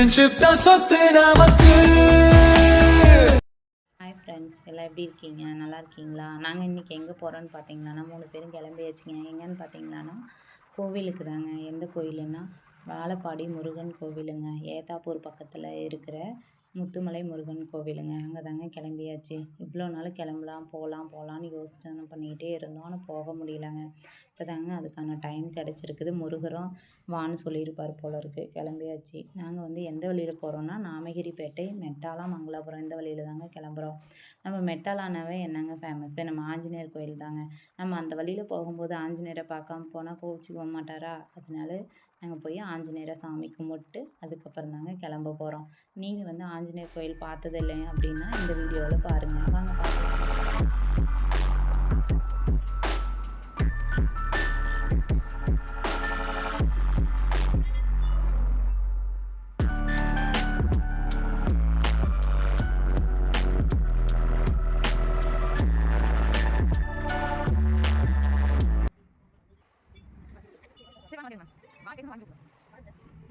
Friendship தான் சொத்து நமக்கு. ஹாய் ஃப்ரெண்ட்ஸ், எல்லாம் எப்படி இருக்கீங்க? நல்லா இருக்கீங்களா? நாங்கள் இன்றைக்கி எங்கே போகிறோன்னு பார்த்தீங்களான்னா 3 பேரும் கிளம்பியாச்சுங்க. எங்கேன்னு பார்த்தீங்களான்னா கோவிலுக்கு தாங்க. எந்த கோயிலுன்னா வாழப்பாடி முருகன் கோவிலுங்க. ஏத்தாப்பூர் பக்கத்தில் இருக்கிற முத்துமலை முருகன் கோவிலுங்க. அங்கே தாங்க கிளம்பியாச்சு. இவ்வளோ நாள் கிளம்பலாம் போகலான்னு யோசனை பண்ணிக்கிட்டே இருந்தோம். ஆனால் போக முடியலங்க. இப்போ தாங்க அதுக்கான டைம் கிடச்சிருக்குது. முருகரும் வான்னு சொல்லியிருப்பார் போல இருக்குது. கிளம்பியாச்சு. நாங்கள் வந்து எந்த வழியில் போகிறோன்னா நாமகிரிப்பேட்டை, மெட்டாலா, மங்களாபுரம் இந்த வழியில் தாங்க கிளம்புறோம். நம்ம மெட்டாலானாவே என்னங்க ஃபேமஸ்ஸு? நம்ம ஆஞ்சநேயர் கோயில் தாங்க. நம்ம அந்த வழியில் போகும்போது ஆஞ்சநேயரை பார்க்காம போனால் கோவிச்சுக்க மாட்டாரா? அதனால நாங்கள் போய் ஆஞ்சநேயரை சாமி கும்பிட்டு அதுக்கப்புறம் தாங்க கிளம்ப போகிறோம். நீங்கள் வந்து ஆஞ்சநேயர் கோயில் பார்த்தது இல்லை அப்படின்னா இந்த வீடியோவில் பாருங்கள். வாங்க பார்க்கலாம்.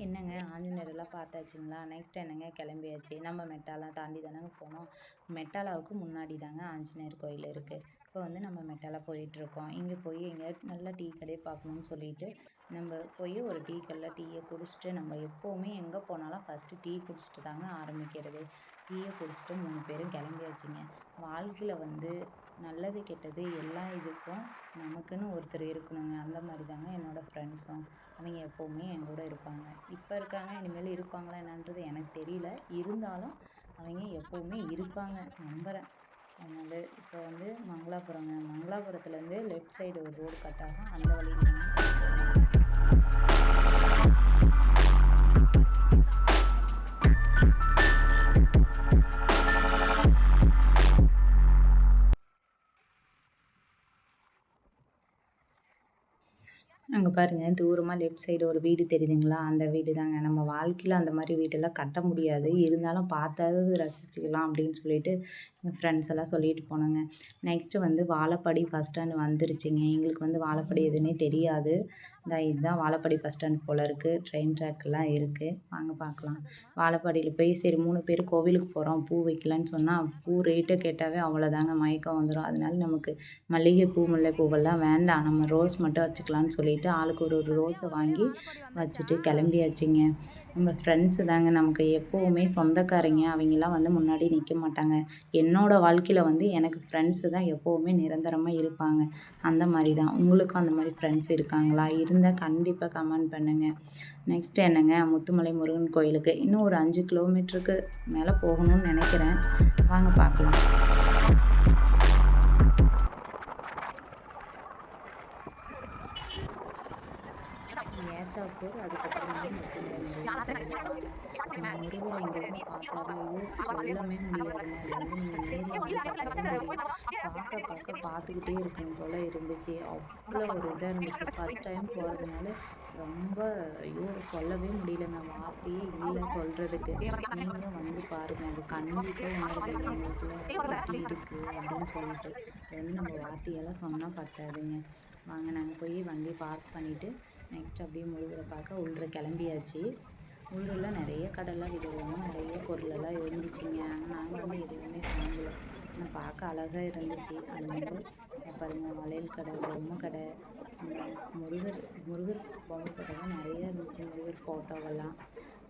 என்னங்க ஆஞ்சநேயரெல்லாம் பார்த்தாச்சுங்களா? நெக்ஸ்ட் என்னங்க கிளம்பியாச்சு. நம்ம மெட்டாலா தாண்டி தானங்க போனோம். மெட்டாலாவுக்கு முன்னாடி தாங்க ஆஞ்சநேயர் கோயில் இருக்குது. இப்போ வந்து நம்ம மெட்டாலா போயிட்டுருக்கோம். இங்கே போய் எங்கேயாவது நல்ல டீ கடையை பார்க்கணுன்னு சொல்லிட்டு நம்ம போய் ஒரு டீ கடையில் டீயை குடிச்சிட்டு, நம்ம எப்போவுமே எங்கே போனாலும் ஃபஸ்ட்டு டீ குடிச்சிட்டு தாங்க ஆரம்பிக்கிறது. டீயை குடிச்சிட்டு 3 பேரும் கிளம்பியாச்சுங்க. வாழ்க்கையில் வந்து நல்லது கெட்டது எல்லா இதுக்கும் நமக்குன்னு ஒருத்தர் இருக்கணுங்க. அந்த மாதிரி தாங்க என்னோடய ஃப்ரெண்ட்ஸும். அவங்க எப்போவுமே என் கூட இருப்பாங்க. இப்போ இருக்காங்க, இனிமேல் இருப்பாங்களா என்னன்றது எனக்கு தெரியல. இருந்தாலும் அவங்க எப்போவுமே இருப்பாங்க நம்புகிறேன். அதனால் இப்போ வந்து மங்களாபுரங்க. மங்களாபுரத்துலேருந்து லெஃப்ட் சைடு ஒரு ரோடு கட் ஆகும். அந்த வழியில் தாங்க அங்கே பாருங்கள், தூரமாக லெஃப்ட் சைடு ஒரு வீடு தெரியுதுங்களா? அந்த வீடு தாங்க. நம்ம வாழ்க்கையில் அந்த மாதிரி வீடெல்லாம் கட்ட முடியாது. இருந்தாலும் பார்த்தாவது ரசிச்சுக்கலாம் அப்படின்னு சொல்லிட்டு எங்கள் ஃப்ரெண்ட்ஸ் எல்லாம் சொல்லிட்டு போனாங்க. நெக்ஸ்ட்டு வந்து வாழப்பாடி பஸ் ஸ்டாண்ட் வந்துருச்சுங்க. எங்களுக்கு வந்து வாழப்பாடி எதுன்னே தெரியாது. இதுதான் வாழப்பாடி பஸ் ஸ்டாண்ட் போல் இருக்குது. ட்ரெயின் ட்ராக்கெல்லாம் இருக்குது. வாங்க பார்க்கலாம். வாழப்பாடியில் போய் சரி 3 பேர் கோவிலுக்கு போகிறோம், பூ வைக்கலான்னு சொன்னால் பூ ரேட்டை கேட்டாவே அவ்வளோதாங்க மயக்கம் வந்துடும். அதனால நமக்கு மல்லிகைப்பூ, முல்லைப்பூவெல்லாம் வேண்டாம், நம்ம ரோஸ் மட்டும் வச்சுக்கலான்னு சொல்லிட்டு ஆளுக்கு ஒரு ரோஸை வாங்கி வச்சுட்டு கிளம்பியாச்சுங்க. நம்ம ஃப்ரெண்ட்ஸு தாங்க நமக்கு எப்போவுமே சொந்தக்காரங்க. அவங்கெல்லாம் வந்து முன்னாடி நிற்க மாட்டாங்க. என்னோடய வாழ்க்கையில் வந்து எனக்கு ஃப்ரெண்ட்ஸு தான் எப்போவுமே நிரந்தரமாக இருப்பாங்க. அந்த மாதிரி தான் உங்களுக்கும் அந்த மாதிரி ஃப்ரெண்ட்ஸ் இருக்காங்களா? இருந்தால் கண்டிப்பாக கமெண்ட் பண்ணுங்கள். நெக்ஸ்ட்டு என்னங்க, முத்துமலை முருகன் கோயிலுக்கு இன்னும் ஒரு 5 கிலோமீட்டருக்கு மேலே போகணும்னு நினைக்கிறேன். வாங்க பார்க்கலாம். ஏத்தாப்பூர், அதுக்கப்புறம் வந்து முத்துமலை முருகன் இங்கேருந்து பார்த்தாவே சொல்லவே முடியாதுங்க. அது வந்து நீங்கள் நேரில் வந்து பார்த்துக்கிட்டே இருக்கணும் போல் இருந்துச்சு. அவ்வளோ ஒரு இதாக இருந்துச்சு. ஃபஸ்ட் டைம் போகிறதுனால ரொம்ப சொல்லவே முடியலங்க. வார்த்தையே இல்லை சொல்கிறதுக்கு. நீங்களும் வந்து பாருங்கள், அது கண்டிப்பாக உணர்வு உங்களுக்குள்ள எப்படி இருக்குது அப்படின்னு சொல்லிட்டு. அது வந்து நம்ம வார்த்தையெல்லாம் சொன்னால் பத்தாதுங்க. வாங்க நாங்கள் போய் வண்டி பார்க் பண்ணிவிட்டு நெக்ஸ்ட் அப்படியே முருகரை பார்க்க உள்ள கிளம்பியாச்சு. உள்ளுள்ள நிறைய கடைலாம் விதவிதமாக நிறைய பொருளெல்லாம் இருந்துச்சுங்க. ஆனால் நாங்கள் வந்து எதுவுமே வாங்கலை. ஆனால் பார்க்க அழகாக இருந்துச்சு. அது வந்து பாருங்கள், வளையல் கடை, பொம்மை கடை, இந்த முருகர் பொம்மை கடைலாம் நிறைய இருந்துச்சு. முருகர் ஃபோட்டோவெல்லாம்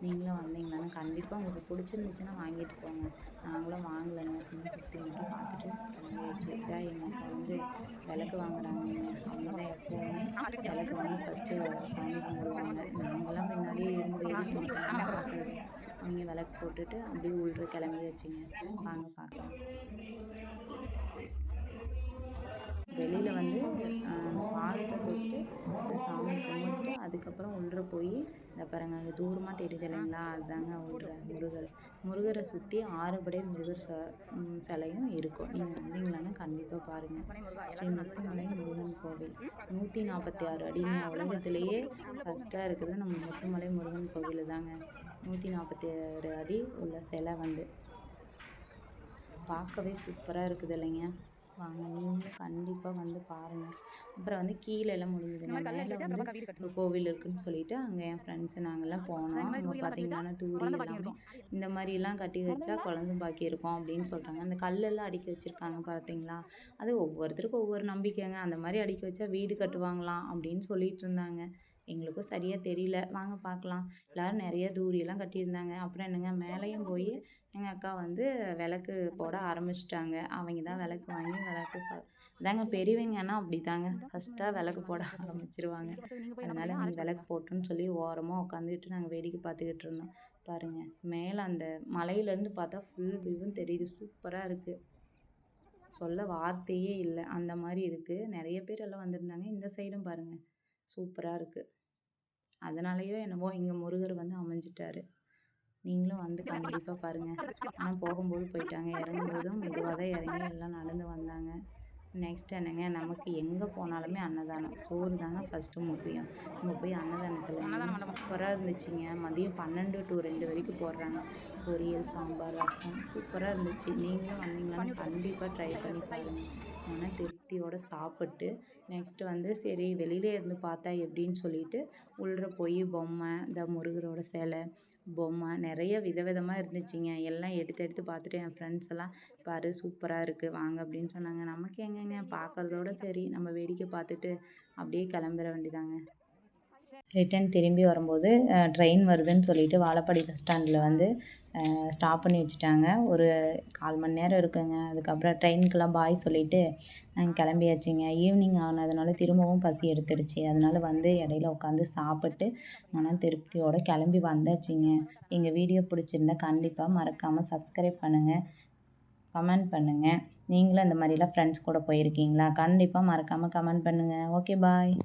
நீங்களும் வந்தீங்கன்னா கண்டிப்பாக உங்களுக்கு பிடிச்சிருந்துச்சுன்னா வாங்கிட்டு போங்க. நாங்களும் வாங்கலைங்க, சும்மா சுற்றி மட்டும் பார்த்துட்டு கிளம்பியாச்சு. இதான் எங்களுக்கு வந்து விளக்கு வாங்குறாங்கங்க. அவங்க தான் எப்போவுமே விளக்கு வாங்கி ஃபஸ்ட்டு சாமி கும்பிடுவாங்க. நாங்களாம் பின்னாடியே இருந்து வேடிக்கை பார்க்குறது. அவங்க விளக்கு போட்டுட்டு அப்படியே உள்ள கிளம்பி வச்சுங்க. வாங்க பார்க்கலாம். வெளியில் வந்து பாதத்தை தொட்டு சாமி கும்பிட்டு அதுக்கப்புறம் உள்ளே போய் இந்த பாருங்க அங்கே தூரமாக தெரியுது இல்லைங்களா? அதுதாங்க முருகரை சுற்றி 6 படை முருகர் சிலையும் இருக்கும். நீங்கள் வந்தீங்களான்னா கண்டிப்பாக பாருங்கள். ஸ்ரீ முத்துமலை முருகன் கோவில் 146 அடிங்க. உலகத்திலேயே ஃபஸ்ட்டாக இருக்கிறது நம்ம முத்துமலை முருகன் கோவில் தாங்க. 146 அடி உள்ள சிலை வந்து பார்க்கவே சூப்பராக இருக்குது இல்லைங்க? வாங்க நீங்களும் கண்டிப்பாக வந்து பாருங்கள். அப்புறம் வந்து கீழெல்லாம் முடிஞ்சதுங்க. மேலே வந்து ஒரு கோவில் இருக்குன்னு சொல்லிட்டு அங்கே என் ஃப்ரெண்ட்ஸு நாங்கள்லாம் போனோம். அங்கே பார்த்தீங்கன்னா தூரி எல்லாமே இந்த மாதிரிலாம் கட்டி வச்சா குழந்த பாக்கியம் இருக்கும் அப்படின்னு சொல்கிறாங்க. அந்த கல்லெல்லாம் அடுக்கி வச்சுருக்காங்க பார்த்தீங்களா, அது ஒவ்வொருத்தருக்கும் ஒவ்வொரு நம்பிக்கைங்க. அந்த மாதிரி அடுக்கி வச்சா வீடு கட்டுவாங்களாம் அப்படின்னு சொல்லிட்டு இருந்தாங்க. எங்களுக்கும் சரியாக தெரியல. வாங்க பார்க்கலாம். எல்லோரும் நிறைய தூரியெல்லாம் கட்டியிருந்தாங்க. அப்புறம் என்னங்க மேலேயும் போய் எங்கள் அக்கா வந்து விளக்கு போட ஆரம்பிச்சிட்டாங்க. அவங்க தான் விளக்கு வாங்கி விளக்கு அதாங்க பெரியவங்கன்னா அப்படி தாங்க ஃபஸ்ட்டாக விளக்கு போட ஆரம்பிச்சிருவாங்க. அதனால் அவங்க விளக்கு போட்டுன்னு சொல்லி ஓரமாக உட்காந்துக்கிட்டு நாங்கள் வேடிக்கை பார்த்துக்கிட்டு இருந்தோம். பாருங்கள் மேலே அந்த மலையிலேருந்து பார்த்தா ஃபுல் வியூவும் தெரியுது. சூப்பராக இருக்குது. சொல்ல வார்த்தையே இல்லை. அந்த மாதிரி இருக்குது. நிறைய பேர் எல்லாம் வந்திருந்தாங்க. இந்த சைடும் பாருங்கள் சூப்பராக இருக்குது. அதனாலேயோ என்னவோ இங்கே முருகர் வந்து அமைஞ்சிட்டாரு. நீங்களும் வந்து கண்டிப்பாக பாருங்கள். ஆனால் போகும்போது போயிட்டாங்க. இறங்கும்போதும் மெதுவாக தான் இறங்கி எல்லாம் நடந்து வந்தாங்க. நெக்ஸ்ட் என்னங்க, நமக்கு எங்கே போனாலுமே அன்னதானம். சோறு தாங்க ஃபஸ்ட்டு முக்கியம். நம்ம போய் அன்னதானத்தில் சூப்பராக இருந்துச்சுங்க. மதியம் 12 to 2 வரைக்கும் போடுறாங்க. பொரியல், சாம்பார், ரசம் சூப்பராக இருந்துச்சு. நீங்களும் வந்தீங்களான்னு கண்டிப்பாக ட்ரை பண்ணி பாருங்கள். ஆனால் திருப்தியோடு சாப்பிட்டு நெக்ஸ்ட்டு வந்து சரி வெளியிலே இருந்து பார்த்தா எப்படின்னு சொல்லிட்டு உள்ளே போய் பொம்மை, இந்த முருகரோட சிலை, பொம்மை நிறைய விதவிதமாக இருந்துச்சுங்க. எல்லாம் எடுத்து எடுத்து பார்த்துட்டு என் ஃப்ரெண்ட்ஸ் எல்லாம் பாரு சூப்பராக இருக்குது வாங்க அப்படின்னு சொன்னாங்க. நமக்கு எங்கேங்க பார்க்குறதோட சரி நம்ம வேடிக்கை பார்த்துட்டு அப்படியே கிளம்பிட வேண்டியதாங்க. ரிட்டன் திரும்பி வரும்போது ட்ரெயின் வருதுன்னு சொல்லிட்டு வாழப்பாடி பஸ் ஸ்டாண்டில் வந்து ஸ்டாப் பண்ணி வச்சுட்டாங்க. ஒரு 1/4 மணி நேரம் இருக்குங்க. அதுக்கப்புறம் ட்ரெயினுக்கெல்லாம் பாய் சொல்லிவிட்டு நாங்கள் கிளம்பியாச்சுங்க. ஈவினிங் ஆனதுனால திரும்பவும் பசி எடுத்துருச்சு. அதனால் வந்து இடையில உட்காந்து சாப்பிட்டு மன திருப்தியோடு கிளம்பி வந்தாச்சுங்க. எங்கள் வீடியோ பிடிச்சிருந்தா கண்டிப்பாக மறக்காமல் சப்ஸ்கிரைப் பண்ணுங்கள், கமெண்ட் பண்ணுங்கள். நீங்களும் இந்த மாதிரிலாம் ஃப்ரெண்ட்ஸ் கூட போயிருக்கீங்களா? கண்டிப்பாக மறக்காமல் கமெண்ட் பண்ணுங்கள். Okay bye.